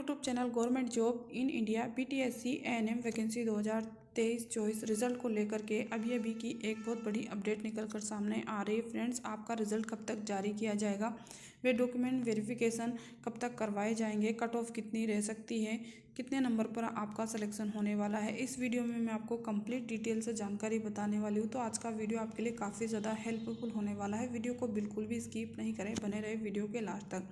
YouTube channel government job in India BTSC ANM vacancy 2023-24 result को लेकर के अभी की एक बहुत बड़ी अपडेट निकल कर सामने आ रही है। फ्रेंड्स, आपका रिजल्ट कब तक जारी किया जाएगा, वे डॉक्यूमेंट वेरिफिकेशन कब तक करवाए जाएंगे, कट ऑफ कितनी रह सकती है, कितने नंबर पर आपका सिलेक्शन होने वाला है, इस वीडियो में मैं आपको कंप्लीट डिटेल से जानकारी बताने वाली हूँ। तो आज का वीडियो आपके लिए काफ़ी ज़्यादा हेल्पफुल होने वाला है। वीडियो को बिल्कुल भी स्किप नहीं करें, बने रहे वीडियो के लास्ट तक।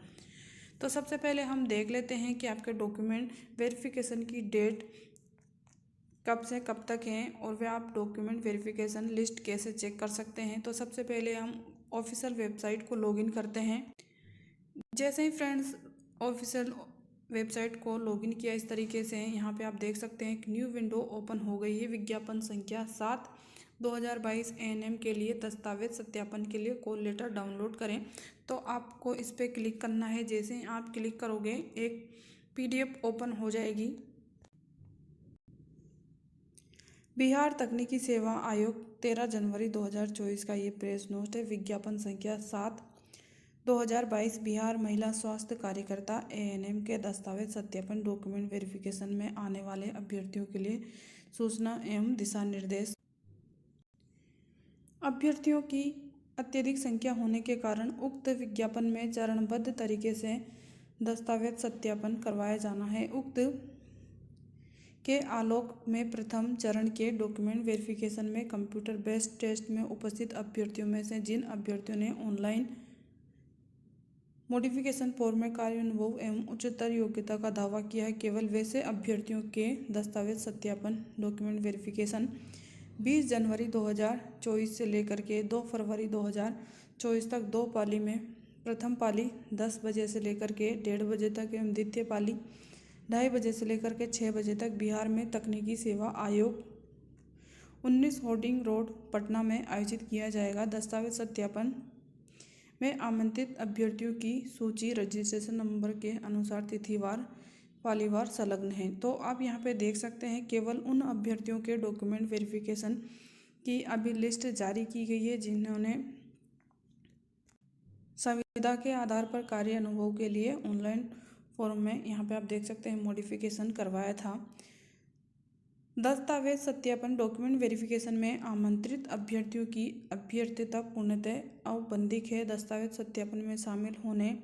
तो सबसे पहले हम देख लेते हैं कि आपके डॉक्यूमेंट वेरिफिकेशन की डेट कब से कब तक है और वे आप डॉक्यूमेंट वेरिफिकेशन लिस्ट कैसे चेक कर सकते हैं। तो सबसे पहले हम ऑफिशियल वेबसाइट को लॉगिन करते हैं। जैसे ही फ्रेंड्स ऑफिशियल वेबसाइट को लॉगिन किया, इस तरीके से यहाँ पे आप देख सकते हैं कि न्यू विंडो ओपन हो गई है। विज्ञापन संख्या 7/2022 एएनएम के लिए दस्तावेज सत्यापन के लिए कॉल लेटर डाउनलोड करें। तो आपको इस पर क्लिक करना है। जैसे ही आप क्लिक करोगे एक पीडीएफ ओपन हो जाएगी। बिहार तकनीकी सेवा आयोग 13 जनवरी 2024 का ये प्रेस नोट है। विज्ञापन संख्या 7/2022 बिहार महिला स्वास्थ्य कार्यकर्ता एएनएम के दस्तावेज सत्यापन डॉक्यूमेंट वेरिफिकेशन में आने वाले अभ्यर्थियों के लिए सूचना एवं दिशा निर्देश। अभ्यर्थियों की अत्यधिक संख्या होने के कारण उक्त विज्ञापन में चरणबद्ध तरीके से दस्तावेज सत्यापन करवाया जाना है। उक्त के आलोक में प्रथम चरण के डॉक्यूमेंट वेरिफिकेशन में कंप्यूटर बेस्ड टेस्ट में उपस्थित अभ्यर्थियों में से जिन अभ्यर्थियों ने ऑनलाइन मॉडिफिकेशन फॉर्म में कार्य अनुभव एवं उच्चतर योग्यता का दावा किया है, केवल वैसे अभ्यर्थियों के दस्तावेज सत्यापन डॉक्यूमेंट वेरिफिकेशन 20 जनवरी 2024 से लेकर के 2 फरवरी 2024 तक दो पाली में, प्रथम पाली 10 बजे से लेकर के 1:30 बजे तक एवं द्वितीय पाली 2:30 बजे से लेकर के 6 बजे तक बिहार में तकनीकी सेवा आयोग 19 होर्डिंग रोड पटना में आयोजित किया जाएगा। दस्तावेज सत्यापन में आमंत्रित अभ्यर्थियों की सूची रजिस्ट्रेशन नंबर के अनुसार तिथिवार पालीवार संलग्न है। तो आप यहाँ पे देख सकते हैं केवल उन अभ्यर्थियों के डॉक्यूमेंट वेरिफिकेशन की अभी लिस्ट जारी की गई है जिन्होंने संविदा के आधार पर कार्य अनुभव के लिए ऑनलाइन फॉर्म में यहाँ पे आप देख सकते हैं मॉडिफिकेशन करवाया था। दस्तावेज सत्यापन डॉक्यूमेंट वेरिफिकेशन में आमंत्रित अभ्यर्थियों की अभ्यर्थता पूर्णतः औपबंधिक है। दस्तावेज सत्यापन में शामिल होने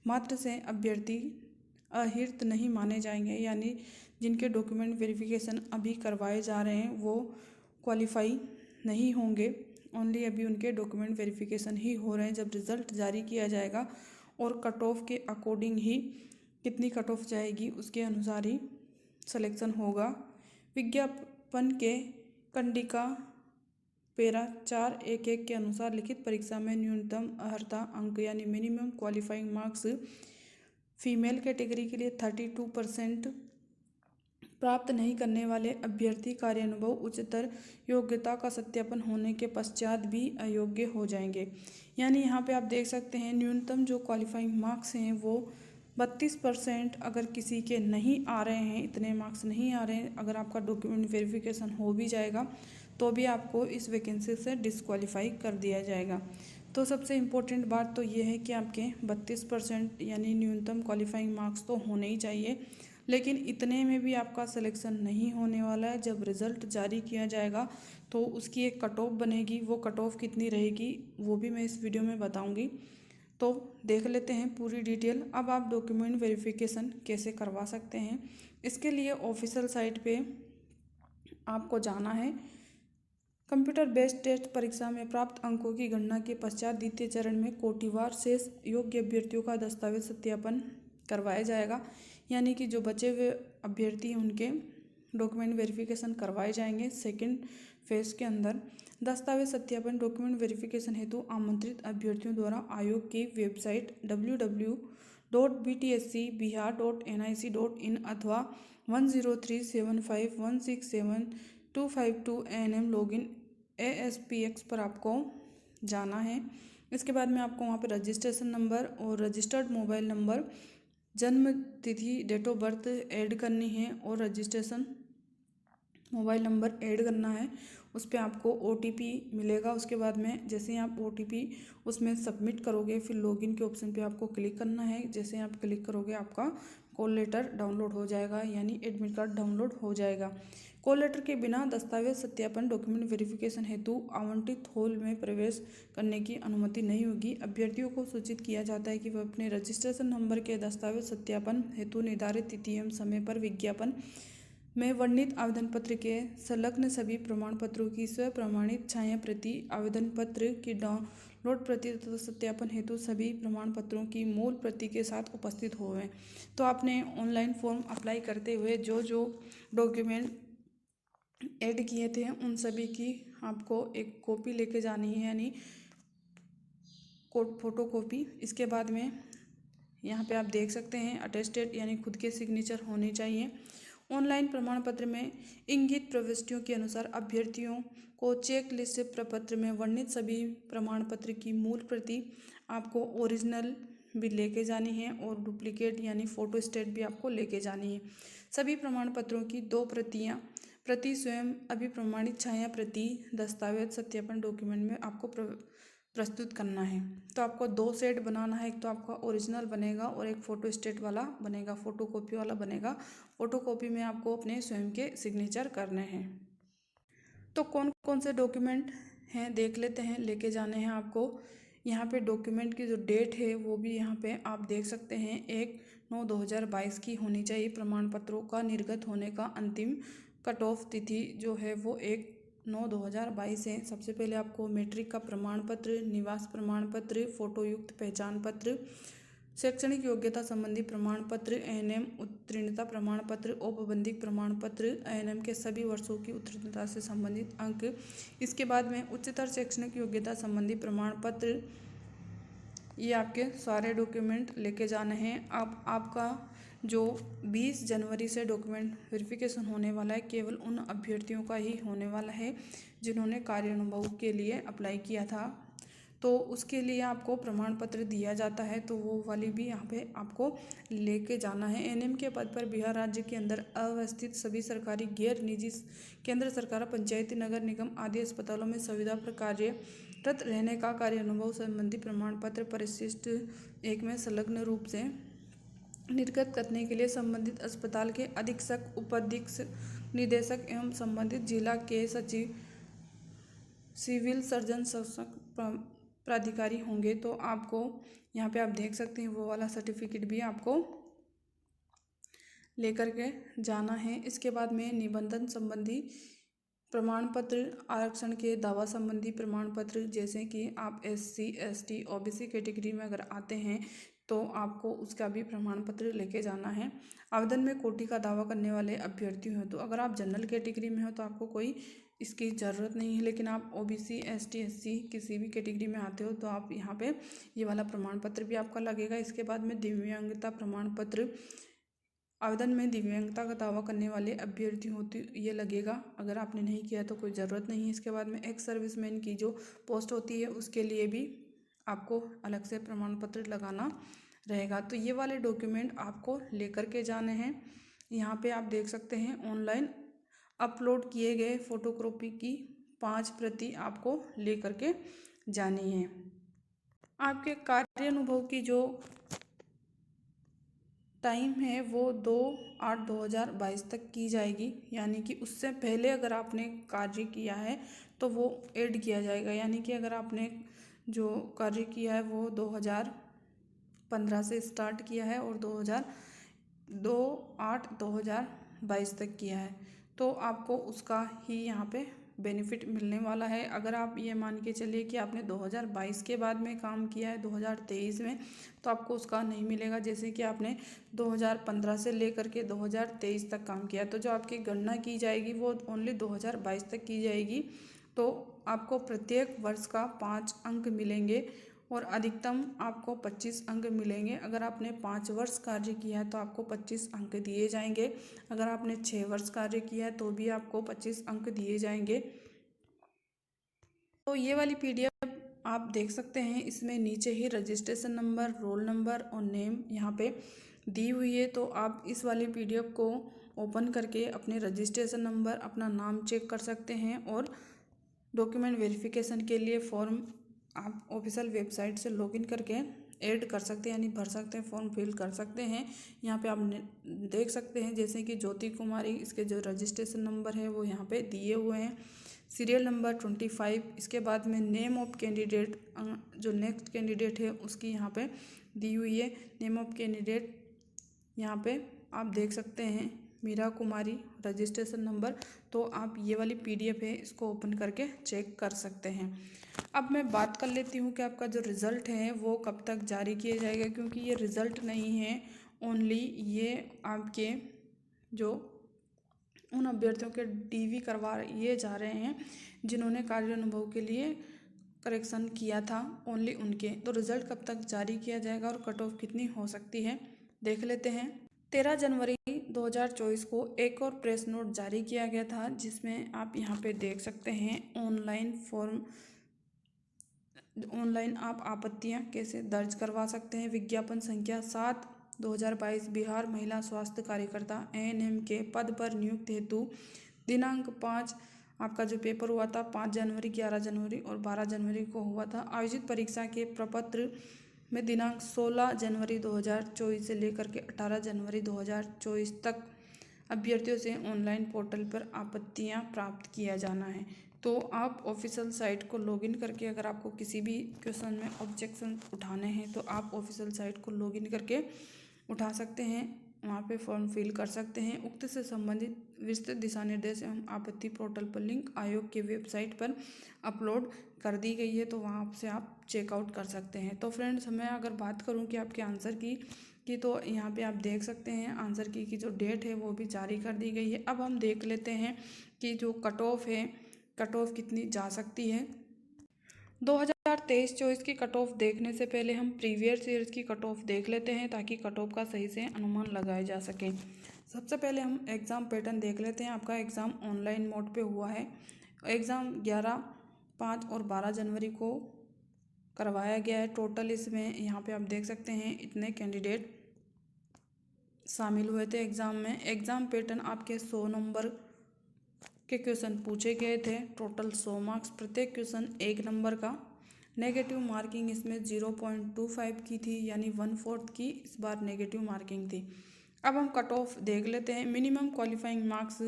मात्र से अभ्यर्थी अहिर्त नहीं माने जाएंगे, यानी जिनके डॉक्यूमेंट वेरिफिकेशन अभी करवाए जा रहे हैं वो क्वालिफाई नहीं होंगे। ओनली अभी उनके डॉक्यूमेंट वेरिफिकेशन ही हो रहे हैं। जब रिज़ल्ट जारी किया जाएगा और कट ऑफ के अकॉर्डिंग ही कितनी कट ऑफ जाएगी उसके अनुसार ही सिलेक्शन होगा। विज्ञापन के कंडिका पैरा 4.1.1 के अनुसार लिखित परीक्षा में न्यूनतम अर्हता अंक यानी minimum qualifying marks female category के लिए 32% प्राप्त नहीं करने वाले अभ्यर्थी कार्य अनुभव उच्चतर योग्यता का सत्यापन होने के पश्चात भी अयोग्य हो जाएंगे। यानी यहाँ पे आप देख सकते हैं न्यूनतम जो क्वालिफाइंग मार्क्स हैं वो 32% अगर किसी के नहीं आ रहे हैं, इतने मार्क्स नहीं आ रहे हैं, अगर आपका डॉक्यूमेंट वेरिफिकेशन हो भी जाएगा तो भी आपको इस वैकेंसी से डिस्क्वालीफाई कर दिया जाएगा। तो सबसे इम्पोर्टेंट बात तो ये है कि आपके 32% यानी न्यूनतम क्वालिफाइंग मार्क्स तो होने ही चाहिए, लेकिन इतने में भी आपका सिलेक्शन नहीं होने वाला है। जब रिज़ल्ट जारी किया जाएगा तो उसकी एक कट ऑफ बनेगी, वो कट ऑफ कितनी रहेगी वो भी मैं इस वीडियो में बताऊंगी। तो देख लेते हैं पूरी डिटेल। अब आप डॉक्यूमेंट वेरिफिकेशन कैसे करवा सकते हैं, इसके लिए ऑफिशियल साइट पे आपको जाना है। कंप्यूटर बेस्ड टेस्ट परीक्षा में प्राप्त अंकों की गणना के पश्चात द्वितीय चरण में कोटिवार शेष योग्य अभ्यर्थियों का दस्तावेज सत्यापन करवाया जाएगा, यानी कि जो बचे हुए अभ्यर्थी उनके डॉक्यूमेंट वेरिफिकेशन करवाए जाएंगे। सेकंड फेज के अंदर दस्तावेज सत्यापन डॉक्यूमेंट वेरिफिकेशन हेतु आमंत्रित अभ्यर्थियों द्वारा आयोग की वेबसाइट www.btscbihar.nic.in अथवा 1037516725 एएनएम लॉगिन ASPX पर आपको जाना है। इसके बाद में आपको वहाँ पर रजिस्ट्रेशन नंबर और रजिस्टर्ड मोबाइल नंबर, जन्म तिथि डेट ऑफ बर्थ ऐड करनी है और रजिस्ट्रेशन मोबाइल नंबर ऐड करना है। उस पर आपको OTP मिलेगा। उसके बाद में जैसे ही आप OTP उसमें सबमिट करोगे फिर लॉगिन के ऑप्शन पे आपको क्लिक करना है। जैसे आप क्लिक करोगे आपका कॉल लेटर डाउनलोड हो जाएगा, यानी एडमिट कार्ड डाउनलोड हो जाएगा। कॉल लेटर के बिना दस्तावेज सत्यापन डॉक्यूमेंट वेरिफिकेशन हेतु आवंटित हॉल में प्रवेश करने की अनुमति नहीं होगी। अभ्यर्थियों को सूचित किया जाता है कि वह अपने रजिस्ट्रेशन नंबर के दस्तावेज सत्यापन हेतु निर्धारित तिथि एवं समय पर विज्ञापन में वर्णित आवेदन पत्र के संलग्न सभी प्रमाण पत्रों की स्व प्रमाणित छाया प्रति, आवेदन पत्र की डाउनलोड प्रति तथा सत्यापन हेतु सभी प्रमाण पत्रों की मूल प्रति के साथ उपस्थित होवें। तो आपने ऑनलाइन फॉर्म अप्लाई करते हुए जो जो डॉक्यूमेंट ऐड किए थे उन सभी की आपको एक कॉपी लेके जानी है, यानी फोटो कॉपी। इसके बाद में यहाँ पे आप देख सकते हैं अटेस्टेड यानी खुद के सिग्नेचर होने चाहिए। ऑनलाइन प्रमाण पत्र में इंगित प्रविष्टियों के अनुसार अभ्यर्थियों को चेक लिस्ट प्रपत्र में वर्णित सभी प्रमाण पत्र की मूल प्रति आपको ओरिजिनल भी लेके जानी है और डुप्लीकेट यानी फोटो स्टेट भी आपको लेके जानी है। सभी प्रमाण पत्रों की 2 प्रतियां प्रति स्वयं अभिप्रमाणित छाया प्रति दस्तावेज सत्यापन डॉक्यूमेंट में आपको प्रस्तुत करना है। तो आपको 2 सेट बनाना है, एक तो आपका ओरिजिनल बनेगा और एक फ़ोटो स्टेट वाला बनेगा, फ़ोटो कॉपी वाला बनेगा। फ़ोटो कॉपी में आपको अपने स्वयं के सिग्नेचर करने हैं। तो कौन कौन से डॉक्यूमेंट हैं देख लेते हैं, लेके जाने हैं आपको। यहाँ पे डॉक्यूमेंट की जो डेट है वो भी यहाँ पे आप देख सकते हैं, 1/9/2022 की होनी चाहिए। प्रमाण पत्रों का निर्गत होने का अंतिम कट ऑफ तिथि जो है वो 1/9/2022 है। सबसे पहले आपको मैट्रिक का प्रमाण पत्र, निवास प्रमाण पत्र, फोटो युक्त पहचान पत्र, शैक्षणिक योग्यता संबंधी प्रमाण पत्र, एएनएम उत्तीर्णता प्रमाण पत्र, औपबंधिक प्रमाण पत्र, एएनएम के सभी वर्षों की उत्तीर्णता से संबंधित अंक। इसके बाद में उच्चतर शैक्षणिक योग्यता संबंधी प्रमाण पत्र। ये आपके सारे डॉक्यूमेंट लेके जाने हैं। अब आपका जो 20 जनवरी से डॉक्यूमेंट वेरिफिकेशन होने वाला है, केवल उन अभ्यर्थियों का ही होने वाला है जिन्होंने कार्य अनुभव के लिए अप्लाई किया था। तो उसके लिए आपको प्रमाण पत्र दिया जाता है, तो वो वाली भी यहाँ पे आपको लेके जाना है। एएनएम के पद पर बिहार राज्य के अंदर अवस्थित सभी सरकारी गैर निजी केंद्र सरकार, पंचायती, नगर निगम आदि अस्पतालों में सुविधा पर कार्यरत रहने का कार्य अनुभव संबंधी प्रमाण पत्र परिशिष्ट 1 में संलग्न रूप से निर्गत करने के लिए संबंधित अस्पताल के अधीक्षक, उपाधीक्षक, निदेशक एवं संबंधित जिला के सचिव, सिविल सर्जन, शासक प्राधिकारी होंगे। तो आपको यहाँ पे आप देख सकते हैं वो वाला सर्टिफिकेट भी आपको लेकर के जाना है। इसके बाद में निबंधन संबंधी प्रमाण पत्र, आरक्षण के दावा संबंधी प्रमाण पत्र, जैसे कि आप SC, ST, OBC कैटेगरी में अगर आते हैं तो आपको उसका भी प्रमाण पत्र लेके जाना है। आवेदन में कोटि का दावा करने वाले अभ्यर्थी हो, तो अगर आप जनरल कैटेगरी में हो तो आपको कोई इसकी ज़रूरत नहीं है, लेकिन आप OBC, ST, SC किसी भी कैटेगरी में आते हो तो आप यहाँ पे ये वाला प्रमाण पत्र भी आपका लगेगा। इसके बाद में दिव्यांगता प्रमाण पत्र, आवेदन में दिव्यांगता का दावा करने वाले अभ्यर्थी होती ये लगेगा, अगर आपने नहीं किया तो कोई ज़रूरत नहीं है। इसके बाद में एक्स सर्विसमैन की जो पोस्ट होती है उसके लिए भी आपको अलग से प्रमाण पत्र लगाना रहेगा। तो ये वाले डॉक्यूमेंट आपको लेकर के जाने हैं। यहाँ पे आप देख सकते हैं ऑनलाइन अपलोड किए गए फोटोकॉपी की 5 प्रति आपको लेकर के जानी है। आपके कार्य अनुभव की जो टाइम है वो 2/8/2022 तक की जाएगी, यानी कि उससे पहले अगर आपने कार्य किया है तो वो ऐड किया जाएगा। यानी कि अगर आपने जो कार्य किया है वो 2015 से स्टार्ट किया है और 2/8/2022 तक किया है तो आपको उसका ही यहाँ पे बेनिफिट मिलने वाला है। अगर आप ये मान के चलिए कि आपने 2022 के बाद में काम किया है 2023 में, तो आपको उसका नहीं मिलेगा। जैसे कि आपने 2015 से लेकर के 2023 तक काम किया, तो जो आपकी गणना की जाएगी वो ओनली 2022 तक की जाएगी। तो आपको प्रत्येक वर्ष का 5 अंक मिलेंगे और अधिकतम आपको 25 अंक मिलेंगे। अगर आपने 5 वर्ष कार्य किया है तो आपको 25 अंक दिए जाएंगे। अगर आपने 6 वर्ष कार्य किया है तो भी आपको 25 अंक दिए जाएंगे। तो ये वाली PDF आप देख सकते हैं, इसमें नीचे ही रजिस्ट्रेशन नंबर, रोल नंबर और नेम यहाँ पे दी हुई है। तो आप इस वाली PDF को ओपन करके अपने रजिस्ट्रेशन नंबर, अपना नाम चेक कर सकते हैं और डॉक्यूमेंट वेरिफिकेशन के लिए फॉर्म आप ऑफिशियल वेबसाइट से लॉगिन करके ऐड कर सकते हैं, यानी भर सकते हैं, फॉर्म फिल कर सकते हैं। यहाँ पे आप देख सकते हैं जैसे कि ज्योति कुमारी, इसके जो रजिस्ट्रेशन नंबर है वो यहाँ पे दिए हुए हैं, सीरियल नंबर 25। इसके बाद में नेम ऑफ कैंडिडेट, जो नेक्स्ट कैंडिडेट है उसकी यहाँ पे दी हुई है। नेम ऑफ कैंडिडेट यहाँ पे आप देख सकते हैं, मीरा कुमारी, रजिस्ट्रेशन नंबर। तो आप ये वाली PDF है इसको ओपन करके चेक कर सकते हैं। अब मैं बात कर लेती हूँ कि आपका जो रिज़ल्ट है वो कब तक जारी किया जाएगा, क्योंकि ये रिज़ल्ट नहीं है, ओनली ये आपके जो उन अभ्यर्थियों के DV करवाए जा रहे हैं जिन्होंने कार्य अनुभव के लिए करेक्शन किया था, ओनली उनके। तो रिज़ल्ट कब तक जारी किया जाएगा और कट ऑफ कितनी हो सकती है देख लेते हैं। 13 जनवरी 2024 को एक और प्रेस नोट जारी किया गया था, जिसमें आप यहाँ पे देख सकते हैं ऑनलाइन आप आपत्तियाँ कैसे दर्ज करवा सकते हैं। विज्ञापन संख्या 7/2022 बिहार महिला स्वास्थ्य कार्यकर्ता ANM के पद पर नियुक्त हेतु दिनांक 5, आपका जो पेपर हुआ था 5 जनवरी, 11 जनवरी और 12 जनवरी को हुआ था। आयोजित परीक्षा के प्रपत्र में दिनांक 16 जनवरी 2024 से लेकर के 18 जनवरी 2024 तक अभ्यर्थियों से ऑनलाइन पोर्टल पर आपत्तियां प्राप्त किया जाना है। तो आप ऑफिशियल साइट को लॉगिन करके, अगर आपको किसी भी क्वेश्चन में ऑब्जेक्शन उठाने हैं तो आप ऑफिशियल साइट को लॉगिन करके उठा सकते हैं, वहाँ पे फॉर्म फिल कर सकते हैं। उक्त से संबंधित विस्तृत दिशा निर्देश एवं आपत्ति पोर्टल पर लिंक आयोग की वेबसाइट पर अपलोड कर दी गई है, तो वहाँ से आप चेकआउट कर सकते हैं। तो फ्रेंड्स, मैं अगर बात करूँ कि आपके आंसर की तो यहाँ पे आप देख सकते हैं आंसर की जो डेट है वो भी जारी कर दी गई है। अब हम देख लेते हैं कि जो कट ऑफ है, कट ऑफ कितनी जा सकती है। 2023-24 की कट ऑफ देखने से पहले हम प्रीवियस ईयर्स की कट ऑफ देख लेते हैं, ताकि कट ऑफ का सही से अनुमान लगाया जा सके। सबसे पहले हम एग्ज़ाम पैटर्न देख लेते हैं। आपका एग्ज़ाम ऑनलाइन मोड पे हुआ है। एग्ज़ाम 11, 5 और 12 जनवरी को करवाया गया है। टोटल इसमें यहाँ पे आप देख सकते हैं इतने कैंडिडेट शामिल हुए थे एग्ज़ाम में। एग्ज़ाम पैटर्न आपके 100 नंबर के क्वेश्चन पूछे गए थे। टोटल 100 मार्क्स, प्रत्येक क्वेश्चन 1 नंबर का। नेगेटिव मार्किंग इसमें 0.25 की थी, यानी 1/4 की इस बार नेगेटिव मार्किंग थी। अब हम कट ऑफ देख लेते हैं। मिनिमम क्वालिफाइंग मार्क्स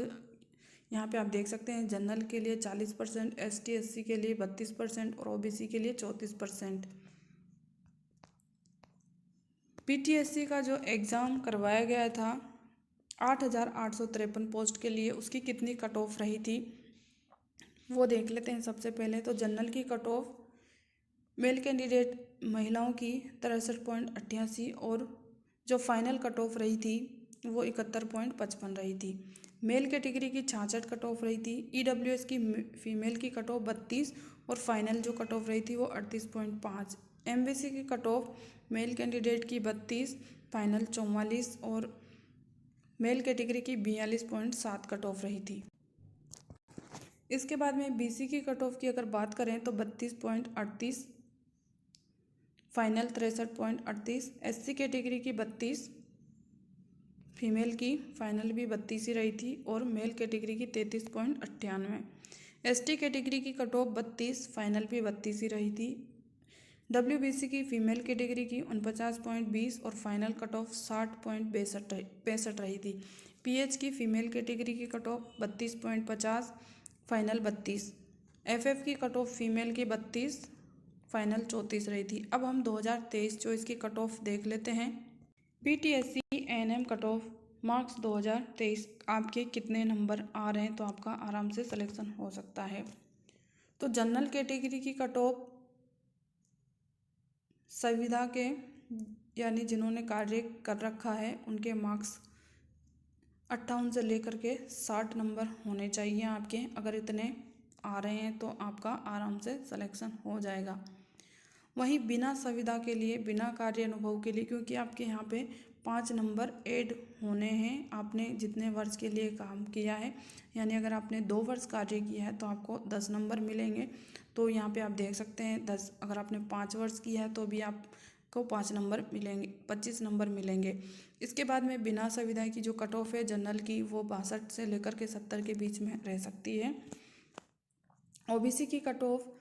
यहाँ पे आप देख सकते हैं। जनरल के लिए 40%, ST SC के लिए 32% और OBC के लिए 34%। PTSC का जो एग्ज़ाम करवाया गया था 8,853 पोस्ट के लिए, उसकी कितनी कट ऑफ रही थी वो देख लेते हैं। सबसे पहले तो जनरल की कट ऑफ मेल कैंडिडेट महिलाओं की 63.88 और जो फाइनल कट ऑफ रही थी वो 71.55 रही थी। मेल कैटेगरी की 66 कट ऑफ रही थी। EWS की फीमेल की कट ऑफ 32 और फाइनल जो कट ऑफ रही थी वो 38.5। MVC की कट ऑफ मेल कैंडिडेट की 32, फाइनल 44 और मेल कैटेगरी की 42.7 कट ऑफ रही थी। इसके बाद में BC की कट ऑफ की अगर बात करें तो 32.38, फाइनल 63.38। SC कैटेगरी की 32, फीमेल की फाइनल भी 32 ही रही थी और मेल कैटेगरी की 33.98। ST कैटेगरी की कट ऑफ 32, फाइनल भी 32 ही रही थी। WBC की फीमेल कैटेगरी की 49.20 और फाइनल कट ऑफ 60.65 रही थी। PH की फीमेल कैटेगरी की कट ऑफ 32.50, फाइनल 32। FF की कट ऑफ फीमेल की 32, फाइनल 34 रही थी। अब हम 2023-24 की कट ऑफ देख लेते हैं। PTSC ANM cut off marks 2023 आपके कितने नंबर आ रहे हैं तो आपका आराम से सिलेक्शन हो सकता है। तो जनरल कैटेगरी की कट ऑफ संविदा के, यानी जिन्होंने कार्य कर रखा है, उनके मार्क्स 58 से लेकर के 60 नंबर होने चाहिए आपके। अगर इतने आ रहे हैं तो आपका आराम से सिलेक्शन हो जाएगा। वहीं बिना संविदा के लिए, बिना कार्य अनुभव के लिए, क्योंकि आपके यहाँ पे 5 नंबर ऐड होने हैं, आपने जितने वर्ष के लिए काम किया है, यानी अगर आपने 2 वर्ष कार्य किया है तो आपको 10 नंबर मिलेंगे। तो यहाँ पे आप देख सकते हैं 10, अगर आपने 5 वर्ष किया है तो भी आपको 5 नंबर मिलेंगे, 25 नंबर मिलेंगे। इसके बाद में बिना संविदा की जो कट ऑफ है जनरल की, वो 62 से लेकर के 70 के बीच में रह सकती है। OBC की कट ऑफ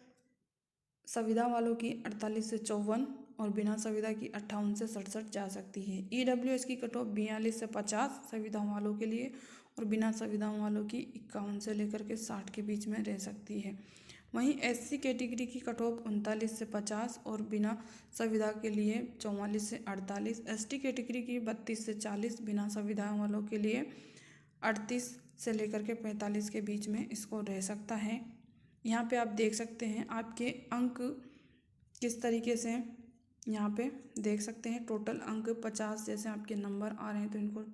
संविदा वालों की 48 से 54 और बिना संविदा की 58 से 67 जा सकती है। EWS की कट ऑफ 42 से 50 संविधाओं वालों के लिए और बिना संविधाओं वालों की 51 से लेकर के 60 के बीच में रह सकती है। वहीं SC कैटेगरी की कट ऑफ 39 से 50 और बिना संविदा के लिए 44 से 48। ST कैटेगरी की 32 से 40, बिना संविधाओं वालों के लिए 38 से लेकर के 45 के बीच में इसको रह सकता है। यहाँ पे आप देख सकते हैं आपके अंक किस तरीके से यहाँ पे देख सकते हैं। टोटल अंक 50 जैसे आपके नंबर आ रहे हैं तो इनको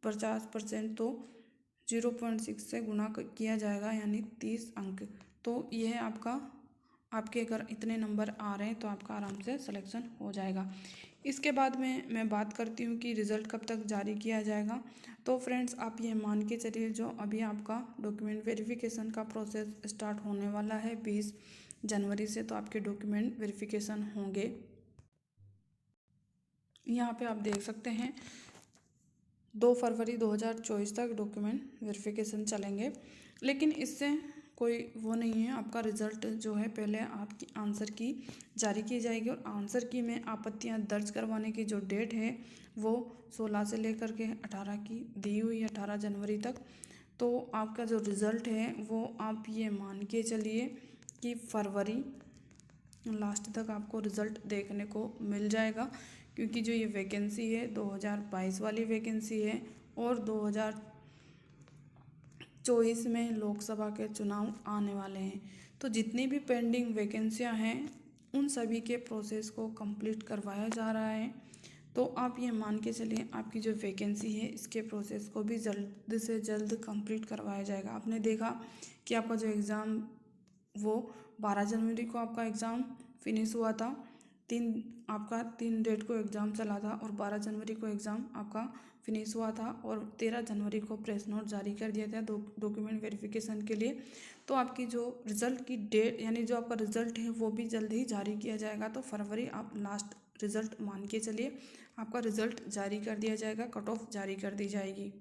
50% तो 0.6 से गुना किया जाएगा, यानी 30 अंक। तो यह है आपके अगर इतने नंबर आ रहे हैं तो आपका आराम से सिलेक्शन हो जाएगा। इसके बाद में मैं बात करती हूँ कि रिज़ल्ट कब तक जारी किया जाएगा। तो फ्रेंड्स आप ये मान के चलिए जो अभी आपका डॉक्यूमेंट वेरिफिकेशन का प्रोसेस स्टार्ट होने वाला है 20 जनवरी से, तो आपके डॉक्यूमेंट वेरिफिकेशन होंगे। यहाँ पे आप देख सकते हैं 2 फरवरी 2024 तक डॉक्यूमेंट वेरिफिकेशन चलेंगे, लेकिन इससे कोई वो नहीं है। आपका रिज़ल्ट जो है पहले आपकी आंसर की जारी की जाएगी और आंसर की में आपत्तियां दर्ज करवाने की जो डेट है वो 16 से लेकर के 18 की दी हुई है, 18 जनवरी तक। तो आपका जो रिज़ल्ट है वो आप ये मान के चलिए कि फरवरी लास्ट तक आपको रिज़ल्ट देखने को मिल जाएगा, क्योंकि जो ये वैकेंसी है 2022 वाली वैकेंसी है और 2024 में लोकसभा के चुनाव आने वाले हैं। तो जितनी भी पेंडिंग वैकेंसियां हैं उन सभी के प्रोसेस को कंप्लीट करवाया जा रहा है। तो आप ये मान के चलिए आपकी जो वैकेंसी है इसके प्रोसेस को भी जल्द से जल्द कंप्लीट करवाया जाएगा। आपने देखा कि आपका जो एग्ज़ाम वो 12 जनवरी को आपका एग्ज़ाम फिनिश हुआ था, 3 डेट को एग्ज़ाम चला था और 12 जनवरी को एग्ज़ाम आपका फिनिश हुआ था और 13 जनवरी को प्रेस नोट जारी कर दिया था डॉक्यूमेंट वेरिफिकेशन के लिए। तो आपकी जो रिज़ल्ट की डेट यानी जो आपका रिज़ल्ट है वो भी जल्द ही जारी किया जाएगा। तो फरवरी आप लास्ट रिज़ल्ट मान के चलिए आपका रिज़ल्ट जारी कर दिया जाएगा, कट ऑफ जारी कर दी जाएगी।